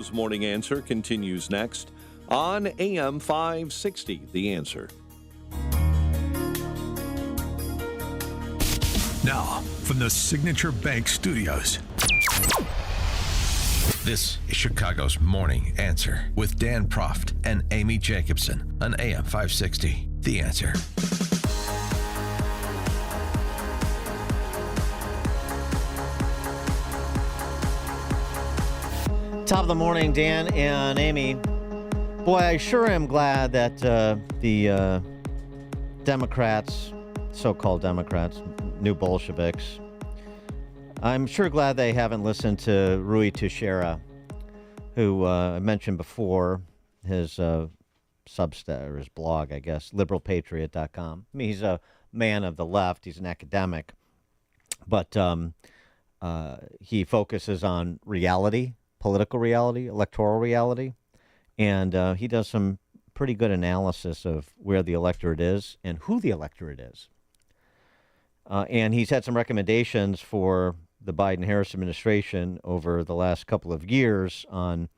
This Morning Answer continues next on AM 560, The Answer. Now, from the Signature Bank Studios, this is Chicago's Morning Answer with Dan Proft and Amy Jacobson on AM 560, The Answer. Top of the morning, Dan and Amy. Boy, I sure am glad that the Democrats, so-called Democrats, new Bolsheviks, I'm sure glad they haven't listened to Rui Teixeira, who I mentioned before, his Substack, or his blog, I guess, liberalpatriot.com. I mean, he's a man of the left. He's an academic. But he focuses on reality, political reality, electoral reality, and he does some pretty good analysis of where the electorate is and who the electorate is. And he's had some recommendations for the Biden-Harris administration over the last couple of years on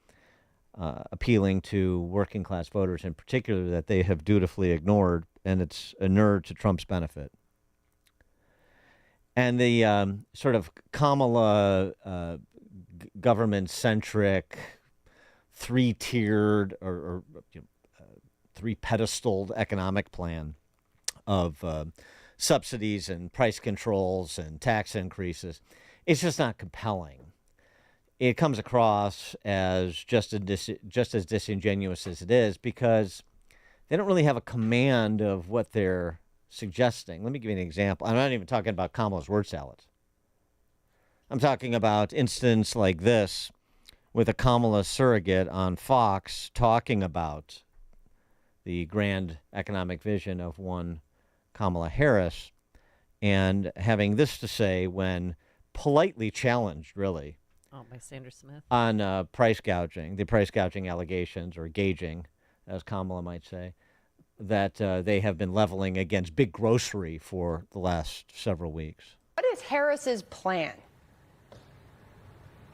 appealing to working-class voters in particular that they have dutifully ignored, and it's inured to Trump's benefit. And the sort of Kamala government-centric, three-tiered or three-pedestaled economic plan of subsidies and price controls and tax increases, it's just not compelling. It comes across as just as disingenuous as it is because they don't really have a command of what they're suggesting. Let me give you an example. I'm not even talking about Kamala's word salads. I'm talking about instance like this with a Kamala surrogate on Fox talking about the grand economic vision of one Kamala Harris and having this to say when politely challenged, really, by Sandra Smith on price gouging, the price gouging allegations, or gauging, as Kamala might say, that they have been leveling against big grocery for the last several weeks. What is Harris's plan?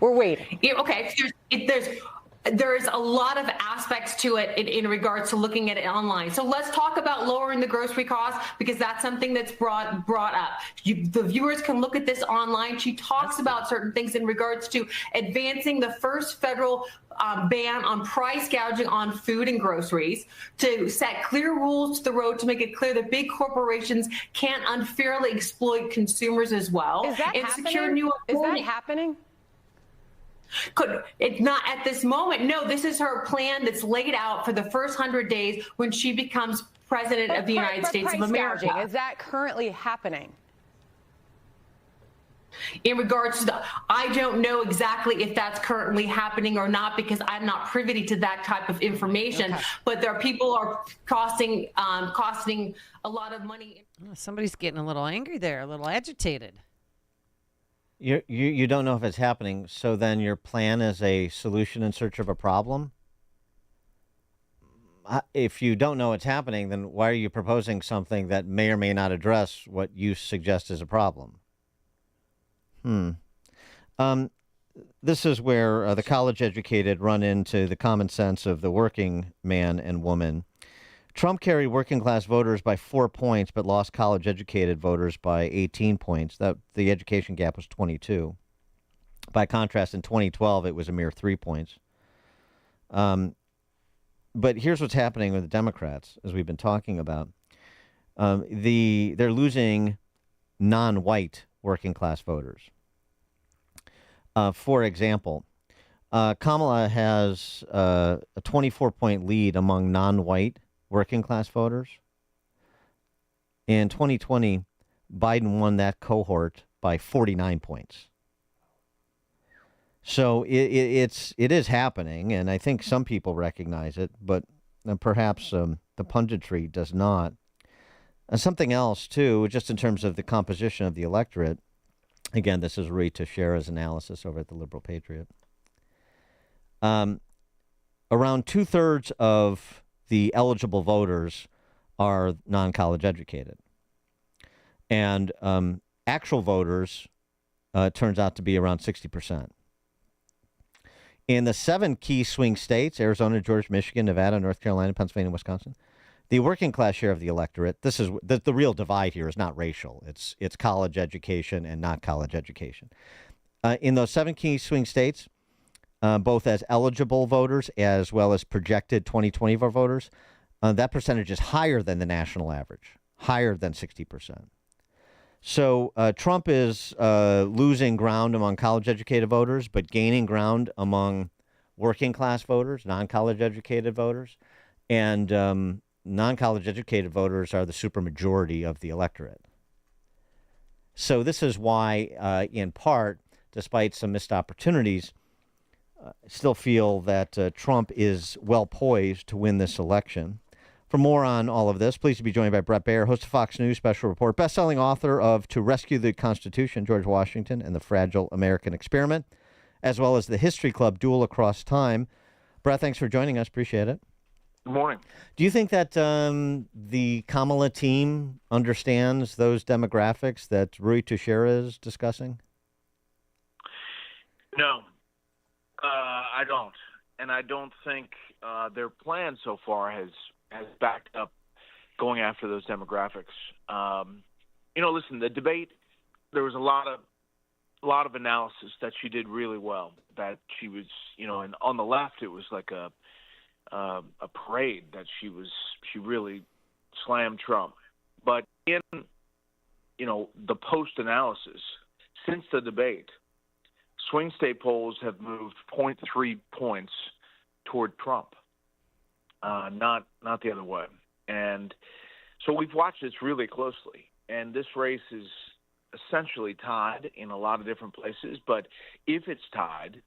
We're waiting. Yeah, okay, there's a lot of aspects to it in regards to looking at it online. So let's talk about lowering the grocery costs because that's something that's brought up. The viewers can look at this online. She talks about certain things in regards to advancing the first federal ban on price gouging on food and groceries, to set clear rules to the road to make it clear that big corporations can't unfairly exploit consumers as well. Is that happening? Is that happening? It's not at this moment. No, this is her plan that's laid out for the first 100 days when she becomes president of the United States of America. Gouging, is that currently happening? In regards to I don't know exactly if that's currently happening or not because I'm not privy to that type of information. Okay. But there are people are costing a lot of money. Somebody's getting a little angry there, a little agitated. You don't know if it's happening, so then your plan is a solution in search of a problem? If you don't know it's happening, then why are you proposing something that may or may not address what you suggest is a problem? This is where the college-educated run into the common sense of the working man and woman. Trump carried working-class voters by 4 points, but lost college-educated voters by 18 points. The education gap was 22. By contrast, in 2012, it was a mere 3 points. But here's what's happening with the Democrats, as we've been talking about. They're losing non-white working-class voters. For example, Kamala has a 24-point lead among non-white working-class voters. In 2020, Biden won that cohort by 49 points. So it is happening, and I think some people recognize it, but perhaps the punditry does not. Something else, too, just in terms of the composition of the electorate. Again, this is Rui Teixeira's analysis over at the Liberal Patriot. Around 2/3 of the eligible voters are non-college educated. And actual voters turns out to be around 60%. In the 7 key swing states, Arizona, Georgia, Michigan, Nevada, North Carolina, Pennsylvania, Wisconsin, the working class share of the electorate, this is the real divide here is not racial. It's college education and not college education. In those 7 key swing states, both as eligible voters as well as projected 2024 voters, that percentage is higher than the national average, higher than 60%. So Trump is losing ground among college-educated voters, but gaining ground among working-class voters, non-college educated voters, and non-college educated voters are the supermajority of the electorate. So this is why, in part, despite some missed opportunities, still feel that Trump is well poised to win this election. For more on all of this, pleased to be joined by Bret Baier, host of Fox News Special Report, best-selling author of To Rescue the Constitution, George Washington and the Fragile American Experiment, as well as the History Club, Duel Across Time. Bret, thanks for joining us. Appreciate it. Good morning. Do you think that the Kamala team understands those demographics that Rui Teixeira is discussing? No, I don't. And I don't think their plan so far has backed up going after those demographics. Listen, the debate, there was a lot of analysis that she did really well, that she was, and on the left, it was like a parade that she really slammed Trump. But in, the post-analysis, since the debate, swing state polls have moved 0.3 points toward Trump. Not the other way. And so we've watched this really closely. And this race is essentially tied in a lot of different places. But if it's tied,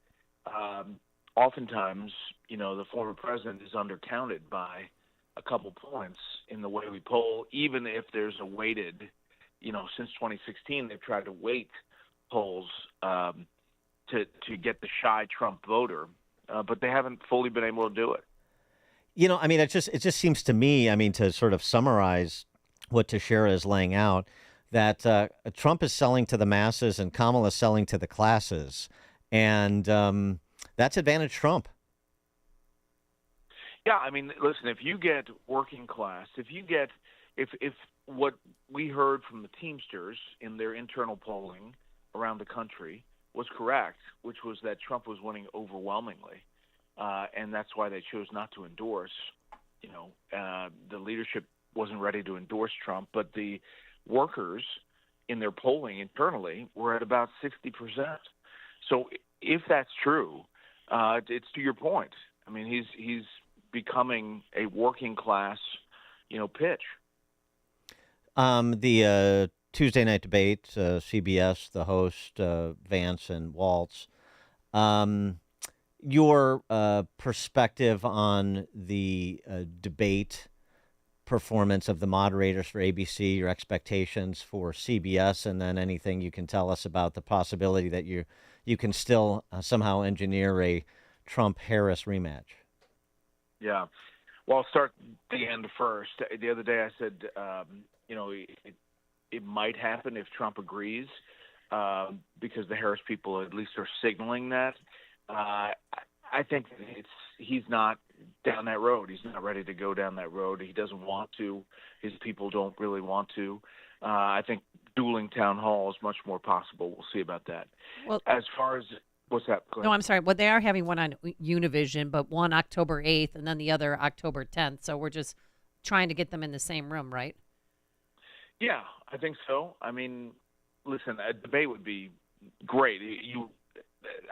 oftentimes, the former president is undercounted by a couple points in the way we poll, even if there's a weighted, since 2016, they've tried to weight polls to get the shy Trump voter. But they haven't fully been able to do it. It just seems to me, to sort of summarize what Teixeira is laying out, that Trump is selling to the masses and Kamala is selling to the classes. And that's advantage Trump. Yeah, listen, if you get working class, if what we heard from the Teamsters in their internal polling around the country was correct, which was that Trump was winning overwhelmingly, and that's why they chose not to endorse. The leadership wasn't ready to endorse Trump, but the workers in their polling internally were at about 60%. So if that's true, it's to your point. He's becoming a working class, pitch. The Tuesday night debate, CBS, the host, Vance and Waltz. Your perspective on the debate performance of the moderators for ABC, your expectations for CBS, and then anything you can tell us about the possibility that you can still somehow engineer a Trump-Harris rematch. Yeah. Well, I'll start the end first. The other day I said, it might happen if Trump agrees, because the Harris people at least are signaling that. I think he's not down that road. He's not ready to go down that road. He doesn't want to. His people don't really want to. I think dueling town hall is much more possible. We'll see about that. Well, as far as what's that? No, I'm sorry. Well, they are having one on Univision, but one October 8th and then the other October 10th. So we're just trying to get them in the same room, right? Yeah, I think so. Listen, a debate would be great.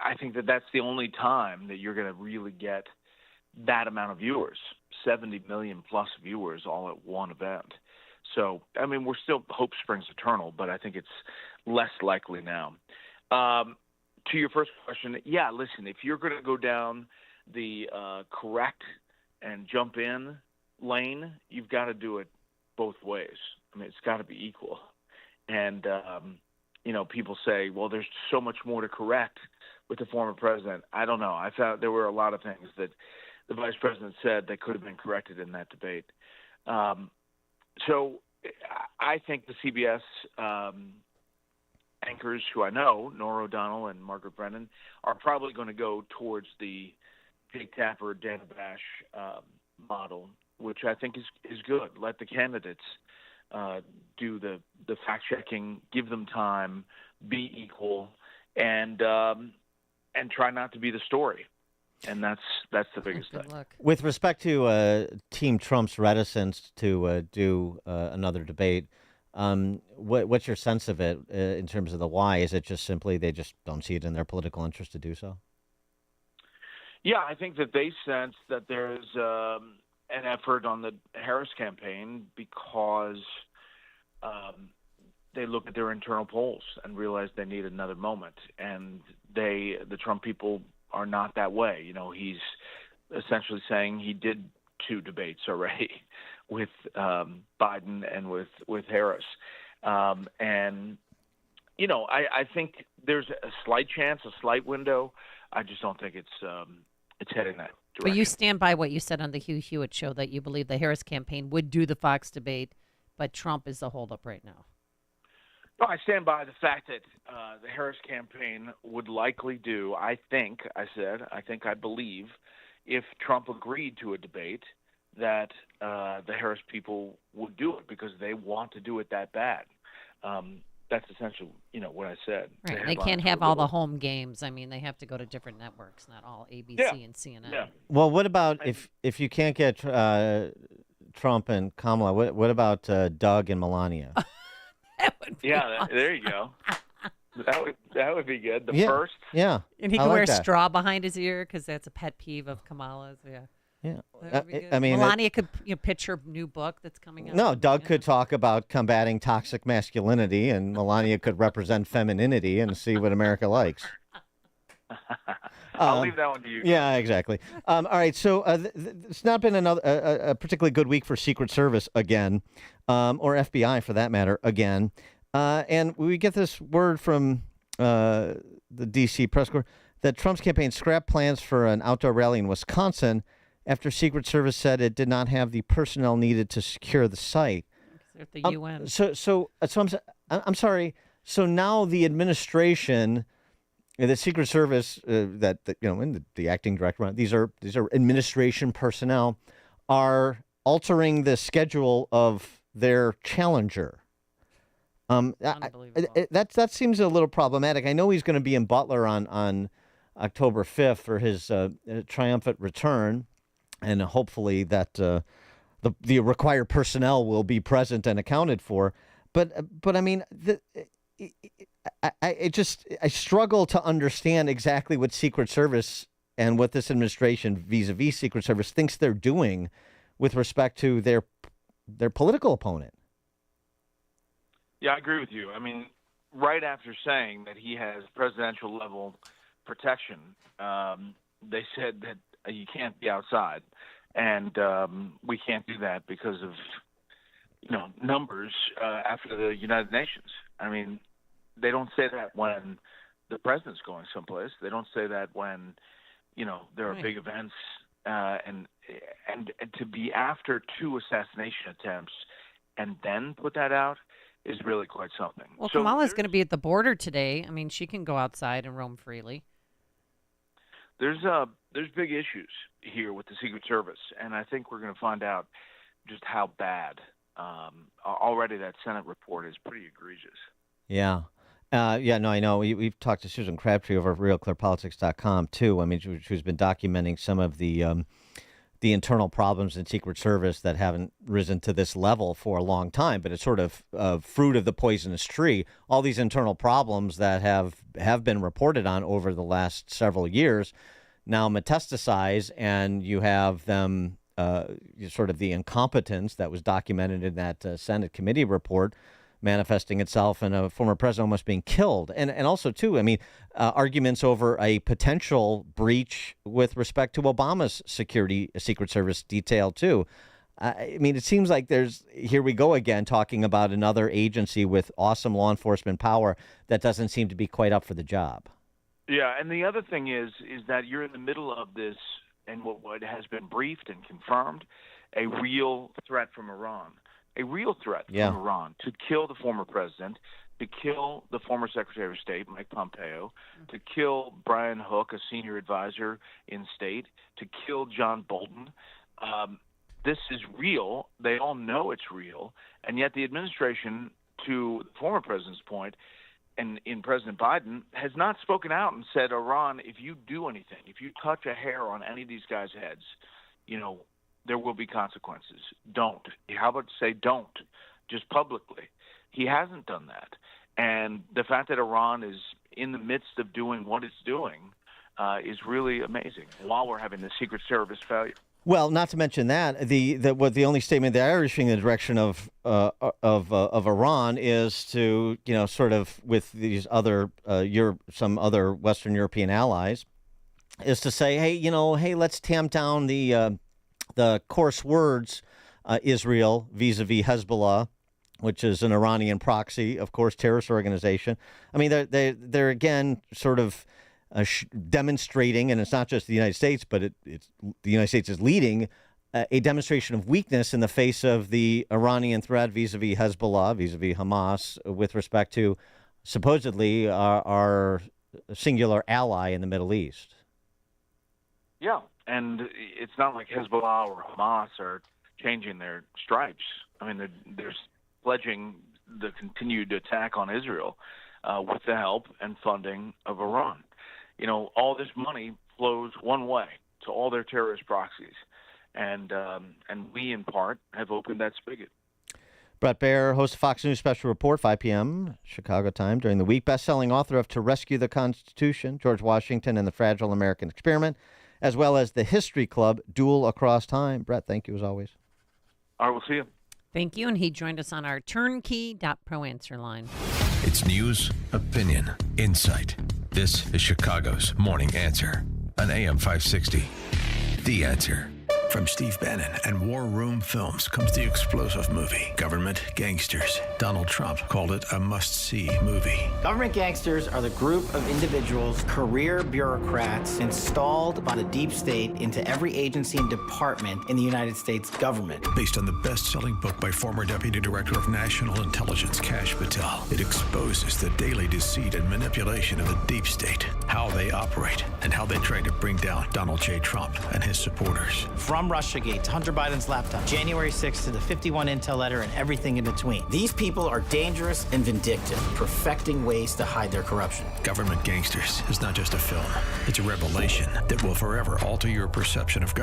I think that that's the only time that you're going to really get that amount of viewers, 70 million plus viewers all at one event. So, we're still, hope springs eternal, but I think it's less likely now. To your first question, yeah, listen, if you're going to go down the correct and jump in lane, you've got to do it both ways. It's got to be equal. And, people say, well, there's so much more to correct with the former president. I don't know. I found there were a lot of things that the vice president said that could have been corrected in that debate. So I think the CBS anchors who I know, Nora O'Donnell and Margaret Brennan, are probably going to go towards the Jake Tapper, Dana Bash model, which I think is good. Let the candidates do the fact checking, give them time, be equal, and try not to be the story. And that's the biggest thing. Luck. With respect to Team Trump's reticence to do another debate, what's your sense of it in terms of the why? Is it just simply they just don't see it in their political interest to do so? Yeah, I think that they sense that there's an effort on the Harris campaign because they look at their internal polls and realize they need another moment. And the Trump people are not that way. You know, he's essentially saying he did 2 debates already with Biden and with Harris. And, you know, I think there's a slight chance, a slight window. I just don't think it's heading that direction. But you stand by what you said on the Hugh Hewitt show that you believe the Harris campaign would do the Fox debate, but Trump is the holdup right now. No, I stand by the fact that the Harris campaign would likely do, I believe, if Trump agreed to a debate, that the Harris people would do it because they want to do it that bad. That's essentially, you know, what I said. Right. They can't have all the home games. I mean, they have to go to different networks, not all ABC and CNN. Yeah. Well, what about if you can't get Trump and Kamala? What about Doug and Melania? That would be awesome. There you go. That would be good. The Yeah. first. Yeah. And he I can like wear a that. straw behind his ear because that's a pet peeve of Kamala's. Yeah. Yeah. That would be good. I mean, Melania could pitch her new book that's coming out. no, Doug could talk about combating toxic masculinity, and Melania could represent femininity and see what America likes. I'll leave that one to you. Yeah, exactly. All right, so it's not been a particularly good week for Secret Service again, or FBI for that matter again. And we get this word from the D.C. press corps that Trump's campaign scrapped plans for an outdoor rally in Wisconsin after Secret Service said it did not have the personnel needed to secure the site. At the UN. So I'm sorry. So now the administration, the Secret Service, and the acting director, these are administration personnel, are altering the schedule of their challenger. Unbelievable. That seems a little problematic. I know he's going to be in Butler on October 5th for his triumphant return, and hopefully that the required personnel will be present and accounted for. But I mean, I struggle to understand exactly what Secret Service and what this administration vis-a-vis Secret Service thinks they're doing with respect to their political opponent. Yeah, I agree with you. I mean, right after saying that he has presidential level protection, they said that you can't be outside, and we can't do that because of numbers after the United Nations. I mean, they don't say that when the president's going someplace. They don't say that when there are big events, and to be after 2 assassination attempts and then put that out is really quite something. Well, Kamala's going to be at the border today. I mean, she can go outside and roam freely. There's big issues here with the Secret Service, and I think we're going to find out just how bad. Already that Senate report is pretty egregious. Yeah. I know. We've talked to Susan Crabtree over at RealClearPolitics.com, too. I mean, who's been documenting some of the internal problems in Secret Service that haven't risen to this level for a long time, but it's sort of fruit of the poisonous tree. All these internal problems that have been reported on over the last several years now metastasize, and you have them sort of the incompetence that was documented in that Senate committee report manifesting itself in a former president almost being killed. And also, too, I mean, arguments over a potential breach with respect to Obama's Secret Service detail, too. I mean, it seems like here we go again talking about another agency with awesome law enforcement power that doesn't seem to be quite up for the job. Yeah, and the other thing is that you're in the middle of this, and what has been briefed and confirmed, a real threat from Iran. a real threat Yeah. from Iran to kill the former president, to kill the former Secretary of State, Mike Pompeo, to kill Brian Hook, a senior advisor in state, to kill John Bolton. This is real. They all know it's real. And yet the administration, to the former president's point, and in President Biden, has not spoken out and said, Iran, if you do anything, if you touch a hair on any of these guys' heads, there will be consequences. Don't. How about say don't, just publicly? He hasn't done that. And the fact that Iran is in the midst of doing what it's doing is really amazing while we're having the Secret Service failure. Well, not to mention that the only statement they are issuing in the direction of Iran is to sort of with these other some other Western European allies is to say, hey, let's tamp down the coarse words Israel vis-a-vis Hezbollah, which is an Iranian proxy, of course, terrorist organization. I mean, they're again sort of demonstrating, and it's not just the United States, but it's the United States is leading a demonstration of weakness in the face of the Iranian threat vis-a-vis Hezbollah, vis-a-vis Hamas, with respect to supposedly our singular ally in the Middle East. Yeah, and it's not like Hezbollah or Hamas are changing their stripes. I mean, they're pledging the continued attack on Israel with the help and funding of Iran. All this money flows one way to all their terrorist proxies, and we, in part, have opened that spigot. Bret Baier, host of Fox News Special Report, 5 p.m. Chicago time during the week. Best-selling author of To Rescue the Constitution, George Washington and the Fragile American Experiment, as well as the History Club, Duel Across Time. Bret, thank you as always. All right, we'll see you. Thank you. And he joined us on our turnkey.pro answer line. It's news, opinion, insight. This is Chicago's Morning Answer on AM 560. The Answer. From Steve Bannon and War Room Films comes the explosive movie, Government Gangsters. Donald Trump called it a must-see movie. Government gangsters are the group of individuals, career bureaucrats, installed by the deep state into every agency and department in the United States government. Based on the best-selling book by former Deputy Director of National Intelligence Kash Patel, it exposes the daily deceit and manipulation of the deep state, how they operate, and how they try to bring down Donald J. Trump and his supporters. From Russiagate to Hunter Biden's laptop, January 6th to the 51 intel letter and everything in between. These people are dangerous and vindictive, perfecting ways to hide their corruption. Government Gangsters is not just a film. It's a revelation that will forever alter your perception of government.